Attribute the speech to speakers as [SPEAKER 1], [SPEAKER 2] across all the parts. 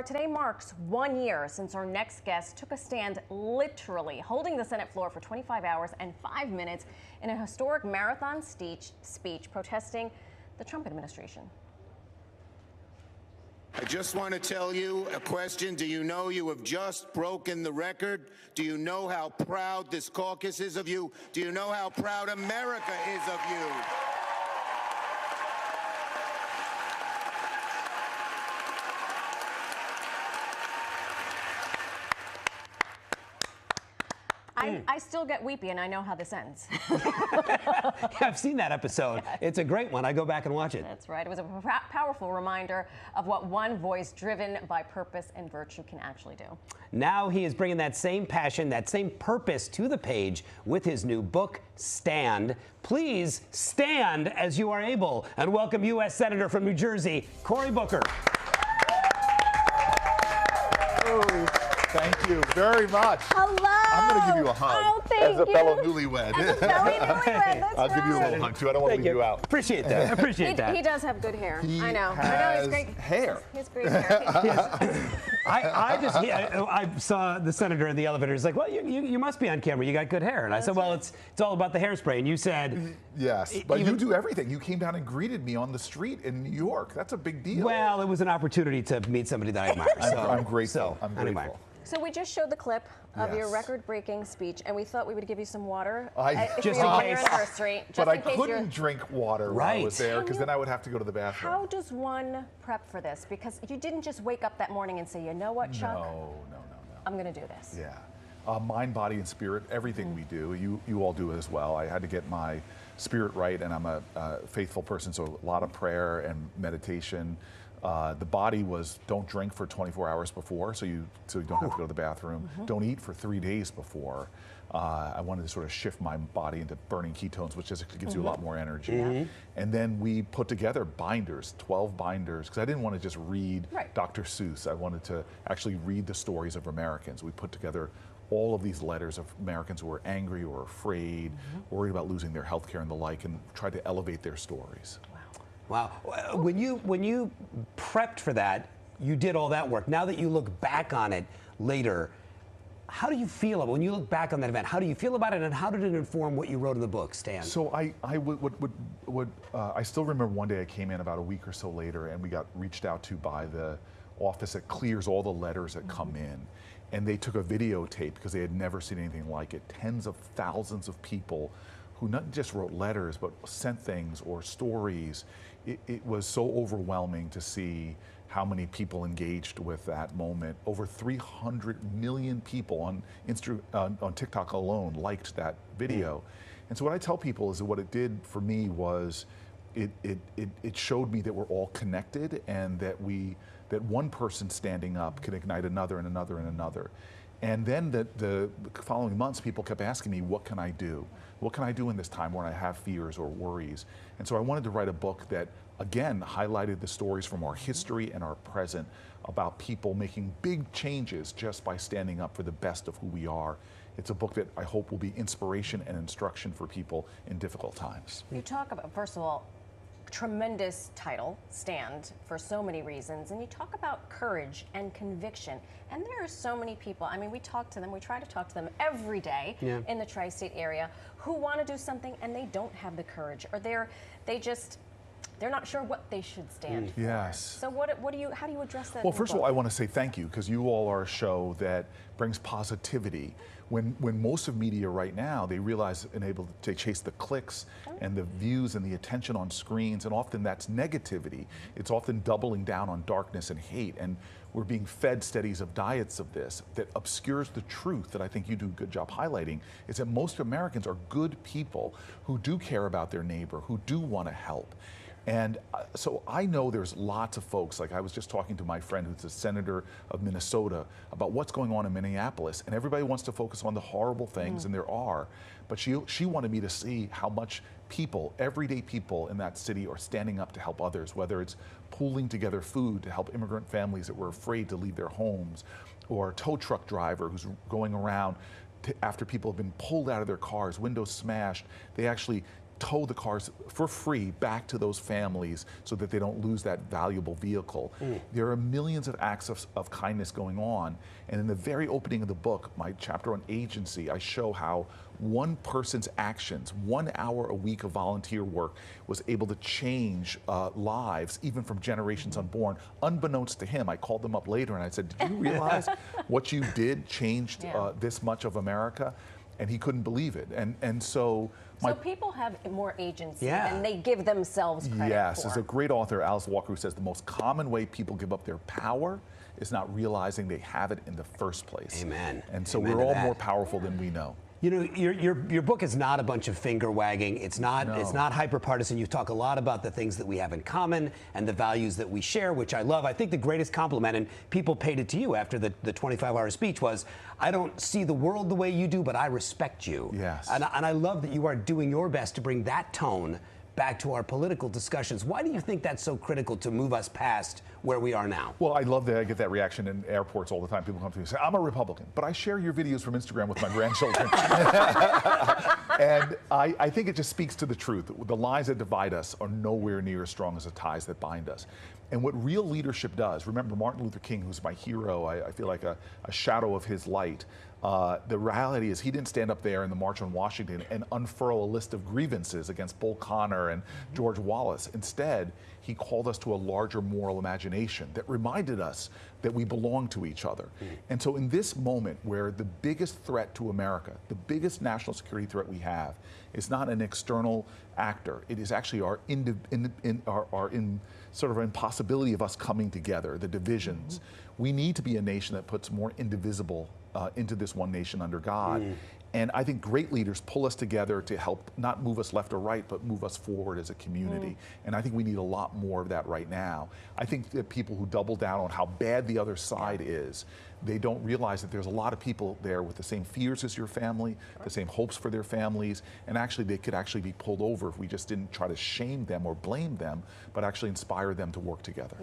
[SPEAKER 1] Laura, today marks 1 year since our next guest took a stand, literally holding the Senate floor for 25 hours and 5 minutes in a historic marathon speech protesting the Trump administration.
[SPEAKER 2] I just want to tell you a question. Do you know you have just broken the record? Do you know how proud this caucus is of you? Do you know how proud America is of you?
[SPEAKER 1] I still get weepy, and I know how this ends.
[SPEAKER 3] I've seen that episode. Yes. It's a great one. I go back and watch it.
[SPEAKER 1] That's right. It was a powerful reminder of what one voice driven by purpose and virtue can actually do.
[SPEAKER 3] Now he is bringing that same passion, that same purpose to the page with his new book, Stand. Please stand as you are able, and welcome U.S. Senator from New Jersey, Cory Booker.
[SPEAKER 4] Thank you very much.
[SPEAKER 1] Hello.
[SPEAKER 4] I'm going to give you a hug.
[SPEAKER 1] Oh, thank you.
[SPEAKER 4] As a fellow newlywed.
[SPEAKER 1] As a fellow newlywed, that's
[SPEAKER 4] I'll give you a little hug, too. I don't want to leave you out.
[SPEAKER 3] Appreciate that. I appreciate that.
[SPEAKER 1] He does have good hair.
[SPEAKER 4] I
[SPEAKER 1] know.
[SPEAKER 4] Has
[SPEAKER 1] he's great.
[SPEAKER 4] Hair.
[SPEAKER 1] He has great hair.
[SPEAKER 3] I saw the senator in the elevator. He's like, well, you must be on camera. You got good hair. And I said, well, it's all about the hairspray. And you said...
[SPEAKER 4] Yes, but you do everything. You came down and greeted me on the street in New York. That's a big deal.
[SPEAKER 3] Well, it was an opportunity to meet somebody that I admire.
[SPEAKER 4] I'm grateful. I'm grateful.
[SPEAKER 3] Anyway.
[SPEAKER 1] So we just showed the clip of your record-breaking speech, and we thought we would give you some water.
[SPEAKER 3] Just in case.
[SPEAKER 1] Anniversary,
[SPEAKER 4] but I couldn't drink water while I was there, because then I would have to go to the bathroom.
[SPEAKER 1] How does one prep for this? Because you didn't just wake up that morning and say, you know what, Chuck?
[SPEAKER 4] No.
[SPEAKER 1] I'm going to do this.
[SPEAKER 4] Yeah. Mind, body, and spirit, everything we do, you all do as well. I had to get my spirit right, and I'm a faithful person, so a lot of prayer and meditation. The body was don't drink for 24 hours before, so you don't have to go to the bathroom. Don't eat for 3 days before. I wanted to sort of shift my body into burning ketones, which just gives you a lot more energy. And then we put together binders, 12 binders, because I didn't want to just read Dr. Seuss. I wanted to actually read the stories of Americans. We put together all of these letters of Americans who were angry or afraid, worried about losing their health care and the like, and tried to elevate their stories.
[SPEAKER 3] Wow. When you prepped for that, you did all that work. Now that you look back on it later, how do you feel when you look back on that event? How do you feel about it, and how did it inform what you wrote in the book, Stan?
[SPEAKER 4] So I still remember one day I came in about a week or so later, and we got reached out to by the office that clears all the letters that come in. And they took a videotape because they had never seen anything like it. Tens of thousands of people who not just wrote letters, but sent things or stories. It was so overwhelming to see how many people engaged with that moment. Over 300 million people on TikTok alone liked that video. And so what I tell people is that what it did for me was it showed me that we're all connected, and that one person standing up can ignite another and another and another. And then the following months, people kept asking me, what can I do? What can I do in this time when I have fears or worries? And so I wanted to write a book that, again, highlighted the stories from our history and our present about people making big changes just by standing up for the best of who we are. It's a book that I hope will be inspiration and instruction for people in difficult times.
[SPEAKER 1] You talk about, first of all, tremendous title, Stand, for so many reasons, and you talk about courage and conviction, and there are so many people, I mean, we try to talk to them every day in the tri-state area who want to do something and they don't have the courage, or they're not sure what they should stand for.
[SPEAKER 4] Yes.
[SPEAKER 1] So how do you address that?
[SPEAKER 4] Well, first of all, I want to say thank you, because you all are a show that brings positivity. When most of media right now, they realize and able to chase the clicks and the views and the attention on screens, and often that's negativity. It's often doubling down on darkness and hate, and we're being fed studies of diets of this that obscures the truth that I think you do a good job highlighting, is that most Americans are good people who do care about their neighbor, who do want to help. And so I know there's lots of folks, like I was just talking to my friend who's a senator of Minnesota about what's going on in Minneapolis, and everybody wants to focus on the horrible things, and there are, but she wanted me to see how much people, everyday people in that city, are standing up to help others, whether it's pooling together food to help immigrant families that were afraid to leave their homes, or a tow truck driver who's going around after people have been pulled out of their cars, windows smashed. They actually tow the cars for free back to those families so that they don't lose that valuable vehicle. There are millions of acts of kindness going on. And in the very opening of the book, my chapter on agency, I show how one person's actions, 1 hour a week of volunteer work, was able to change lives, even from generations unborn. Unbeknownst to him, I called them up later and I said, did you realize what you did changed this much of America? And he couldn't believe it. And so
[SPEAKER 1] people have more agency than they give themselves credit for.
[SPEAKER 4] Yes, there's a great author, Alice Walker, who says the most common way people give up their power is not realizing they have it in the first place.
[SPEAKER 3] Amen.
[SPEAKER 4] And so
[SPEAKER 3] Amen
[SPEAKER 4] we're all
[SPEAKER 3] that.
[SPEAKER 4] more powerful than we know.
[SPEAKER 3] You know, your book is not a bunch of finger wagging. It's not hyper partisan. You talk a lot about the things that we have in common and the values that we share, which I love. I think the greatest compliment, and people paid it to you after the 25-hour speech, was, I don't see the world the way you do, but I respect you.
[SPEAKER 4] Yes.
[SPEAKER 3] And I love that you are doing your best to bring that tone back to our political discussions. Why do you think that's so critical to move us past where we are now?
[SPEAKER 4] Well, I love that I get that reaction in airports all the time. People come to me and say, I'm a Republican, but I share your videos from Instagram with my grandchildren. And I think it just speaks to the truth. The lines that divide us are nowhere near as strong as the ties that bind us. And what real leadership does, remember Martin Luther King, who's my hero, I feel like a shadow of his light. The reality is he didn't stand up there in the March on Washington and unfurl a list of grievances against Bull Connor and George Wallace. Instead, he called us to a larger moral imagination that reminded us that we belong to each other. And so in this moment where the biggest threat to America, the biggest national security threat we have, is not an external actor. It is actually our sort of impossibility of us coming together, the divisions. We need to be a nation that puts more indivisible into this one nation under God. And I think great leaders pull us together to help not move us left or right, but move us forward as a community. And I think we need a lot more of that right now. I think that people who double down on how bad the other side is, they don't realize that there's a lot of people there with the same fears as your family, the same hopes for their families, and actually they could actually be pulled over if we just didn't try to shame them or blame them, but actually inspire them to work together.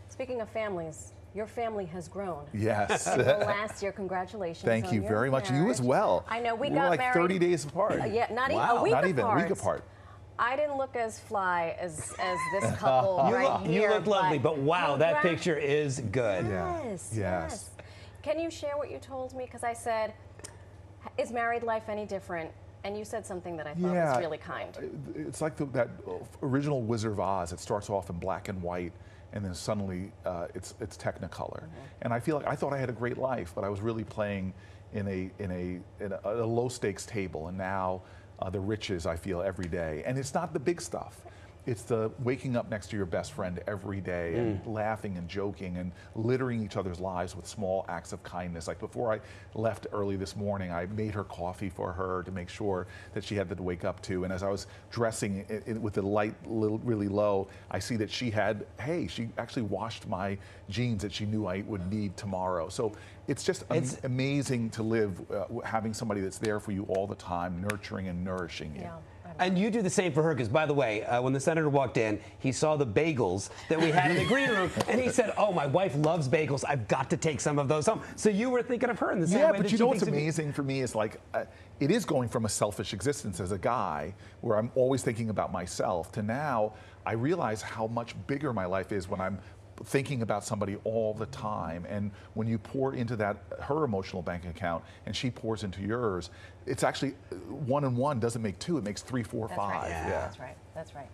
[SPEAKER 1] Speaking of families, your family has grown.
[SPEAKER 4] Yes.
[SPEAKER 1] Last year, congratulations.
[SPEAKER 4] Thank you very much. You as well.
[SPEAKER 1] I know we
[SPEAKER 4] We're
[SPEAKER 1] got
[SPEAKER 4] like
[SPEAKER 1] married
[SPEAKER 4] 30 days apart.
[SPEAKER 1] Yeah, not
[SPEAKER 3] Wow.
[SPEAKER 1] even
[SPEAKER 4] Not even
[SPEAKER 1] apart.
[SPEAKER 4] a week apart.
[SPEAKER 1] I didn't look as fly as this couple right here.
[SPEAKER 3] You look lovely, but wow, that picture is good.
[SPEAKER 1] Yes. Can you share what you told me? Because I said, is married life any different? And you said something that I thought was really kind.
[SPEAKER 4] It's like that original Wizard of Oz. It starts off in black and white, and then suddenly it's Technicolor. And I feel like I thought I had a great life, but I was really playing in a low stakes table, and now the riches I feel every day. And it's not the big stuff. It's the waking up next to your best friend every day and laughing and joking and littering each other's lives with small acts of kindness. Like before I left early this morning, I made her coffee for her to make sure that she had that to wake up to. And as I was dressing with the light really low, I see that she actually washed my jeans that she knew I would need tomorrow. So it's just amazing to live having somebody that's there for you all the time, nurturing and nourishing you.
[SPEAKER 3] And you do the same for her, because by the way, when the senator walked in, he saw the bagels that we had in the green room, and he said, "Oh, my wife loves bagels. I've got to take some of those home." So you were thinking of her in the same way.
[SPEAKER 4] Yeah, but you know what's amazing for me is like, it is going from a selfish existence as a guy, where I'm always thinking about myself, to now I realize how much bigger my life is when I'm thinking about somebody all the time. And when you pour into her emotional bank account and she pours into yours, it's actually 1 and 1 doesn't make 2, it makes 3, 4, 5.
[SPEAKER 1] Right.
[SPEAKER 4] Yeah.
[SPEAKER 1] That's right.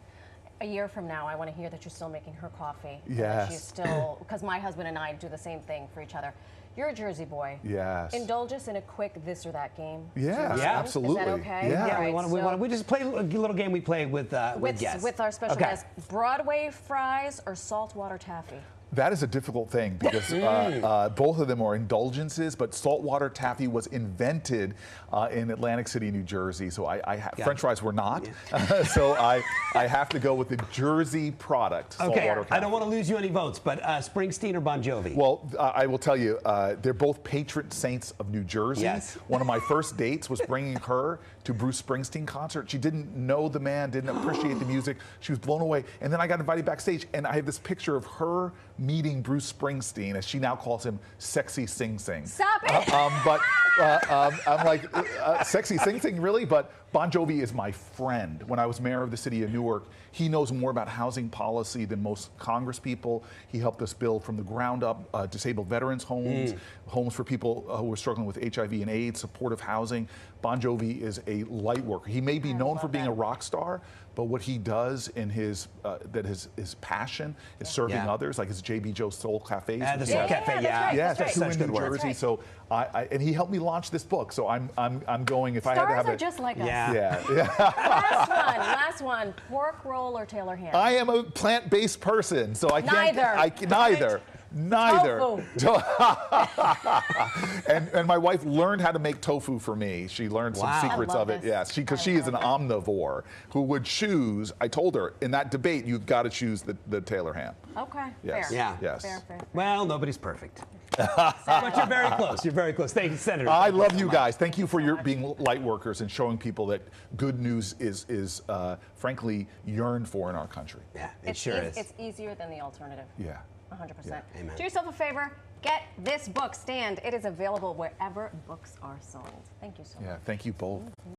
[SPEAKER 1] A year from now, I want to hear that you're still making her coffee.
[SPEAKER 4] Yes.
[SPEAKER 1] She's still, because my husband and I do the same thing for each other. You're a Jersey boy.
[SPEAKER 4] Yes.
[SPEAKER 1] Indulge us in a quick this or that game.
[SPEAKER 4] Yes, absolutely.
[SPEAKER 1] Is that okay?
[SPEAKER 4] Yeah.
[SPEAKER 3] Yeah, we just play a little game we play with guests.
[SPEAKER 1] With our special guest. Broadway fries or saltwater taffy?
[SPEAKER 4] That is a difficult thing because both of them are indulgences, but saltwater taffy was invented in Atlantic City, New Jersey. So French fries were not. So I have to go with the Jersey product, saltwater taffy.
[SPEAKER 3] I don't want to lose you any votes, but Springsteen or Bon Jovi?
[SPEAKER 4] Well, I will tell you, they're both patron saints of New Jersey.
[SPEAKER 3] Yes.
[SPEAKER 4] One of my first dates was bringing her to Bruce Springsteen concert. She didn't know the man, didn't appreciate the music. She was blown away. And then I got invited backstage, and I have this picture of her meeting Bruce Springsteen, as she now calls him Sexy Sing Sing.
[SPEAKER 1] Stop it!
[SPEAKER 4] But I'm like, sexy thing, really? But Bon Jovi is my friend. When I was mayor of the city of Newark, he knows more about housing policy than most Congress people. He helped us build from the ground up disabled veterans homes, homes for people who are struggling with HIV and AIDS, supportive housing. Bon Jovi is a light worker. He may be known for being a rock star, but what he does in his passion is serving others, like his JB Joe's Soul Cafes.
[SPEAKER 3] The Soul Cafe,
[SPEAKER 1] That's
[SPEAKER 4] two
[SPEAKER 1] right.
[SPEAKER 4] in New Jersey. So and he helped me launch this book. So I'm going if I had to have
[SPEAKER 1] Stars are just like us.
[SPEAKER 4] Yeah.
[SPEAKER 1] Last one. Pork roll or Taylor ham?
[SPEAKER 4] I am a plant-based person, so I can't.
[SPEAKER 1] Neither.
[SPEAKER 4] Neither.
[SPEAKER 1] Tofu.
[SPEAKER 4] and my wife learned how to make tofu for me. She learned some secrets of it.
[SPEAKER 1] This.
[SPEAKER 4] Yes, because she is an omnivore who would choose. I told her in that debate, you've got to choose the Taylor ham.
[SPEAKER 1] Okay.
[SPEAKER 4] Yes.
[SPEAKER 1] Fair.
[SPEAKER 3] Yeah.
[SPEAKER 4] Yes.
[SPEAKER 1] Fair.
[SPEAKER 3] Well, nobody's perfect. But you're very close. You're very close. Thank you, Senator.
[SPEAKER 4] I love you guys. Thank you for your being light workers and showing people that good news is frankly yearned for in our country.
[SPEAKER 3] Yeah, it sure is.
[SPEAKER 1] It's easier than the alternative.
[SPEAKER 4] Yeah.
[SPEAKER 1] 100%.
[SPEAKER 3] Yeah, amen.
[SPEAKER 1] Do yourself a favor. Get this book, Stand. It is available wherever books are sold. Thank you so much.
[SPEAKER 4] Yeah. Thank you both.